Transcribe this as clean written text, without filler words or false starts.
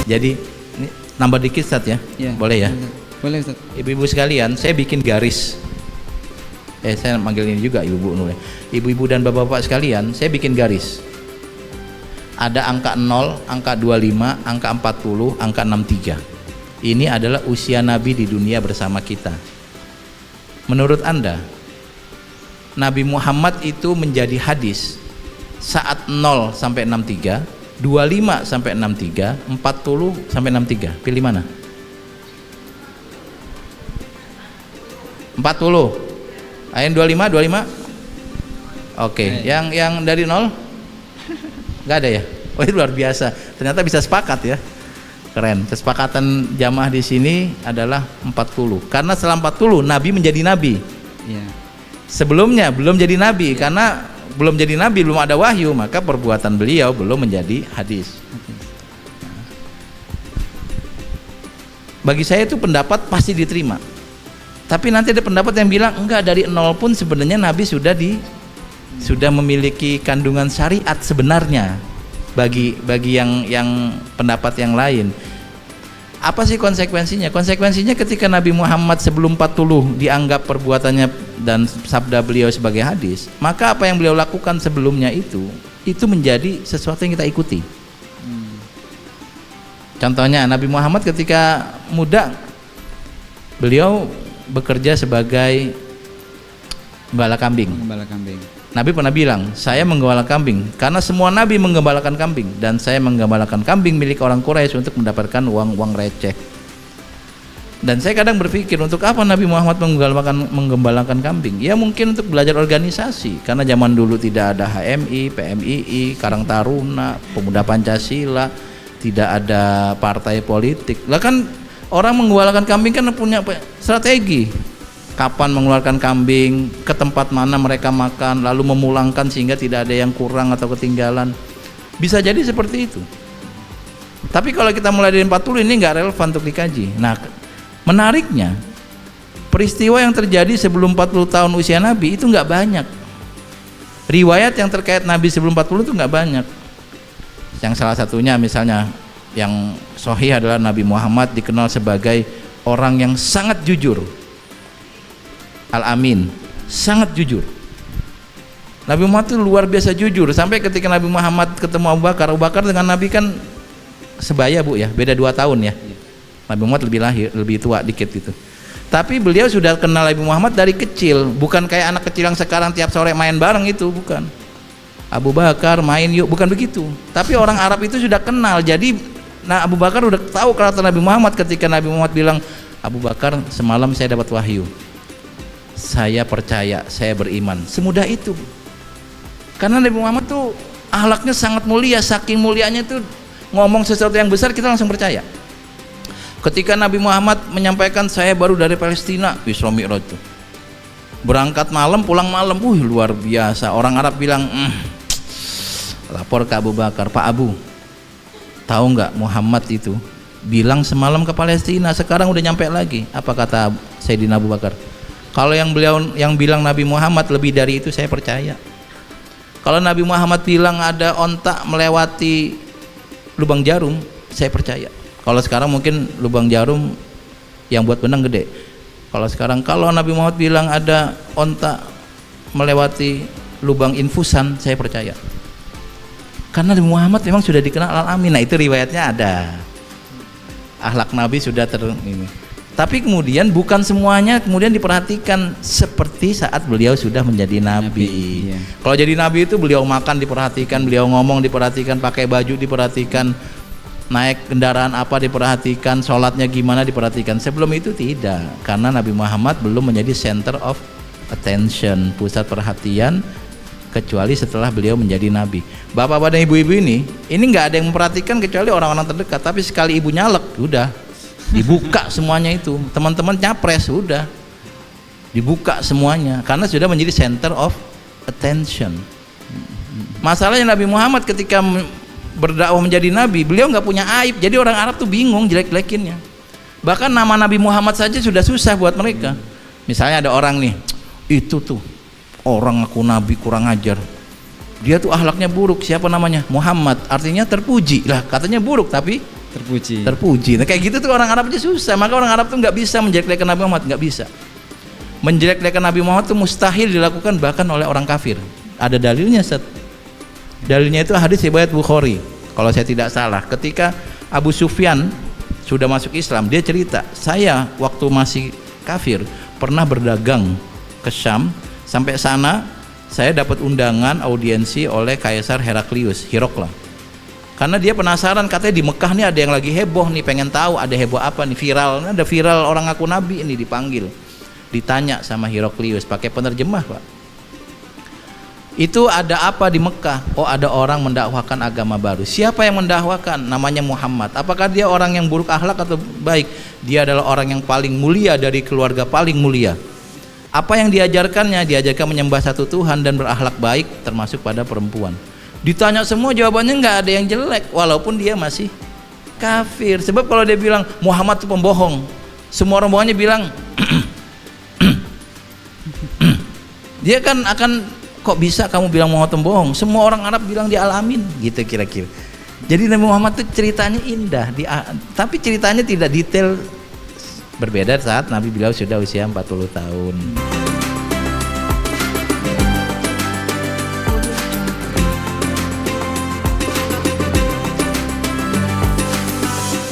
Jadi ini nambah dikit Ustaz ya? Ya, Boleh ya? Boleh Ustaz. Ibu-ibu sekalian, saya bikin garis. Saya manggil ini juga ibu-ibu nulis. Ibu-ibu dan bapak-bapak sekalian, saya bikin garis. Ada angka 0, angka 25, angka 40, angka 63. Ini adalah usia Nabi di dunia bersama kita. Menurut Anda, Nabi Muhammad itu menjadi hadis saat 0 sampai 63, 25 sampai 63, 40 sampai 63. Pilih mana? 40. Ayat 25. Oke, yang dari 0? Enggak ada ya? Oh, itu luar biasa. Ternyata bisa sepakat ya. Keren. Kesepakatan jamaah di sini adalah 40. Karena setelah 40 Nabi menjadi nabi. Iya. Sebelumnya belum jadi nabi, karena belum jadi nabi, belum ada wahyu, maka perbuatan beliau belum menjadi hadis. Bagi saya itu pendapat pasti diterima. Tapi nanti ada pendapat yang bilang enggak, dari 0 pun sebenarnya Nabi sudah memiliki kandungan syariat sebenarnya. Bagi yang pendapat yang lain. Apa sih konsekuensinya? Konsekuensinya ketika Nabi Muhammad sebelum 40 dianggap perbuatannya dan sabda beliau sebagai hadis, maka apa yang beliau lakukan sebelumnya itu menjadi sesuatu yang kita ikuti. Contohnya Nabi Muhammad ketika muda, beliau bekerja sebagai gembala kambing. Nabi pernah bilang, saya menggembala kambing karena semua nabi menggembalakan kambing, dan saya menggembalakan kambing milik orang Quraisy untuk mendapatkan uang receh. Dan saya kadang berpikir, untuk apa Nabi Muhammad menggembalakan kambing? Ya mungkin untuk belajar organisasi, karena zaman dulu tidak ada HMI, PMII, Karang Taruna, Pemuda Pancasila, tidak ada partai politik. Lah kan orang menggembalakan kambing kan punya strategi. Kapan mengeluarkan kambing, ke tempat mana mereka makan, lalu memulangkan sehingga tidak ada yang kurang atau ketinggalan. Bisa jadi seperti itu. Tapi kalau kita mulai dari 40 ini nggak relevan untuk dikaji. Nah, menariknya peristiwa yang terjadi sebelum 40 tahun usia Nabi itu nggak banyak. Riwayat yang terkait Nabi sebelum 40 itu nggak banyak. Yang salah satunya misalnya yang sahih adalah Nabi Muhammad dikenal sebagai orang yang sangat jujur. Al-Amin, sangat jujur. Nabi Muhammad itu luar biasa jujur, sampai ketika Nabi Muhammad ketemu Abu Bakar dengan Nabi kan sebaya Bu ya, beda 2 tahun ya. Nabi Muhammad lebih tua dikit gitu. Tapi beliau sudah kenal Nabi Muhammad dari kecil, bukan kayak anak kecil yang sekarang tiap sore main bareng itu, bukan. Abu Bakar main yuk, bukan begitu. Tapi orang Arab itu sudah kenal, jadi Abu Bakar udah tahu karakter Nabi Muhammad. Ketika Nabi Muhammad bilang, Abu Bakar semalam saya dapat wahyu, saya percaya, saya beriman. Semudah itu. Karena Nabi Muhammad tuh akhlaknya sangat mulia, saking mulianya tuh ngomong sesuatu yang besar kita langsung percaya. Ketika Nabi Muhammad menyampaikan saya baru dari Palestina, Isra Mi'raj tuh, berangkat malam pulang malam, luar biasa. Orang Arab bilang, lapor ke Abu Bakar, Pak Abu, tahu nggak Muhammad itu bilang semalam ke Palestina, sekarang udah nyampe lagi. Apa kata Sayyidina Abu Bakar? Kalau yang bilang Nabi Muhammad lebih dari itu, saya percaya. Kalau Nabi Muhammad bilang ada ontak melewati lubang jarum, saya percaya. Kalau sekarang mungkin lubang jarum yang buat benang gede. Kalau Nabi Muhammad bilang ada ontak melewati lubang infusan, saya percaya. Karena Nabi Muhammad memang sudah dikenal Al-Amin. Nah, itu riwayatnya ada. Akhlak Nabi sudah ini. Tapi kemudian bukan semuanya kemudian diperhatikan seperti saat beliau sudah menjadi nabi. Iya. Kalau jadi nabi itu beliau makan diperhatikan, beliau ngomong diperhatikan, pakai baju diperhatikan, naik kendaraan apa diperhatikan, sholatnya gimana diperhatikan. Sebelum itu tidak, karena Nabi Muhammad belum menjadi center of attention, pusat perhatian, kecuali setelah beliau menjadi nabi. Bapak-bapak dan ibu-ibu ini nggak ada yang memperhatikan kecuali orang-orang terdekat. Tapi sekali ibu nyalek, udah dibuka semuanya itu. Teman-teman nyapres, udah dibuka semuanya karena sudah menjadi center of attention. Masalahnya Nabi Muhammad ketika berdakwah menjadi nabi, beliau nggak punya aib, jadi orang Arab tuh bingung jelek-jelekinnya. Bahkan nama Nabi Muhammad saja sudah susah buat mereka. Misalnya ada orang nih, itu tuh orang ngaku nabi kurang ajar, dia tuh akhlaknya buruk, siapa namanya? Muhammad, artinya terpuji lah, katanya buruk tapi terpuji. Nah kayak gitu tuh orang Arab aja susah. Maka orang Arab tuh nggak bisa menjelek-jelekan Nabi Muhammad, nggak bisa. Menjelek-jelekan Nabi Muhammad tuh mustahil dilakukan bahkan oleh orang kafir. Ada dalilnya, Ustaz. Dalilnya itu hadis riwayat Bukhari kalau saya tidak salah. Ketika Abu Sufyan sudah masuk Islam, dia cerita, saya waktu masih kafir pernah berdagang ke Syam, sampai sana saya dapat undangan audiensi oleh Kaisar Heraklius, Hirokla. Karena dia penasaran, katanya di Mekah nih ada yang lagi heboh nih, pengen tahu ada heboh apa nih, viral, ada viral orang ngaku nabi ini, dipanggil, ditanya sama Heraklius pakai penerjemah, Pak. Itu ada apa di Mekah? Oh, ada orang mendakwahkan agama baru. Siapa yang mendakwahkan? Namanya Muhammad. Apakah dia orang yang buruk akhlak atau baik? Dia adalah orang yang paling mulia dari keluarga paling mulia. Apa yang diajarkannya? Diajarkan menyembah satu Tuhan dan berakhlak baik, termasuk pada perempuan. Ditanya semua, jawabannya nggak ada yang jelek, walaupun dia masih kafir. Sebab kalau dia bilang Muhammad itu pembohong, semua rombongannya bilang dia kan akan, kok bisa kamu bilang Muhammad pembohong? Semua orang Arab bilang dia alamin, gitu kira-kira. Jadi Nabi Muhammad itu ceritanya indah, tapi ceritanya tidak detail. Berbeda saat Nabi beliau sudah usia 40 tahun.